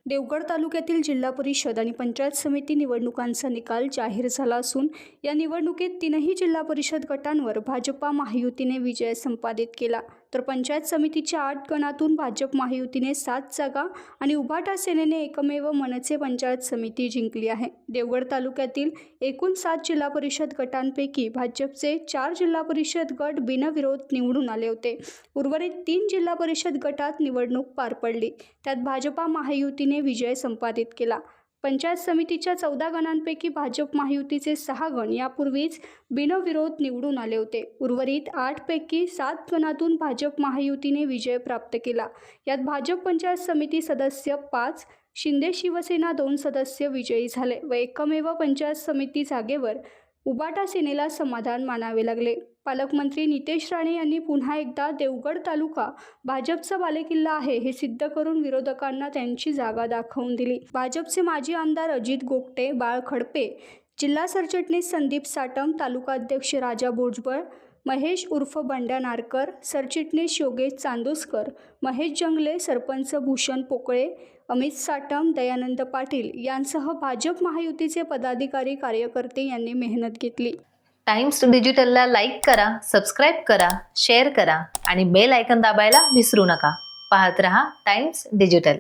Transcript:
देवगड तालुक्यातील जिल्हा परिषद आणि पंचायत समिती निवडणुकांचा निकाल जाहीर झाला असून या निवडणुकीत तीनही जिल्हा परिषद गटांवर भाजपा महायुतीने विजय संपादित केला, तर पंचायत समितीच्या 8 गणातून भाजप महायुतीने 7 जागा आणि उभाटा सेनेने एकमेव मनसे पंचायत समिती जिंकली आहे। देवगड तालुक्यातील एकूण 7 जिल्हा परिषद गटांपैकी भाजपचे 4 जिल्हा परिषद गट बिनविरोध निवडून आले होते। उर्वरित 3 जिल्हा परिषद गटात निवडणूक पार पडली, त्यात भाजपा महायुतीने विजय संपादित केला। पंचायत समितीच्या 14 गणांपैकी भाजप महायुतीचे 6 गण यापूर्वीच बिनविरोध निवडून आले होते। उर्वरित 8 पैकी 7 गणातून भाजप महायुतीने विजय प्राप्त केला। यात भाजप पंचायत समिती सदस्य 5, शिंदे शिवसेना 2 सदस्य विजयी झाले व एकमेव पंचायत समिती जागेवर उबाटा सेनेला समाधान मानावे लागले। पालकमंत्री नितेश राणे यांनी पुन्हा एकदा देवगड तालुका भाजपचा बालेकिल्ला आहे हे सिद्ध करून विरोधकांना त्यांची जागा दाखवून दिली। भाजपचे माजी आमदार अजित गोगटे, बाळ खडपे, जिल्हा सरचिटणीस संदीप साटम, तालुका अध्यक्ष राजा भुजबळ, महेश उर्फ बंड्या नारकर, सरचिटणीस योगेश चांदोसकर, महेश जंगले, सरपंच भूषण पोकळे, अमित साटम, दयानंद पाटील यांसह भाजप महायुतीचे पदाधिकारी कार्यकर्ते यांनी मेहनत घेतली। टाइम्स डिजिटलला लाईक करा, सबस्क्राईब करा, शेअर करा आणि बेल आयकॉन दाबायला विसरू नका। पाहत रहा टाइम्स डिजिटल।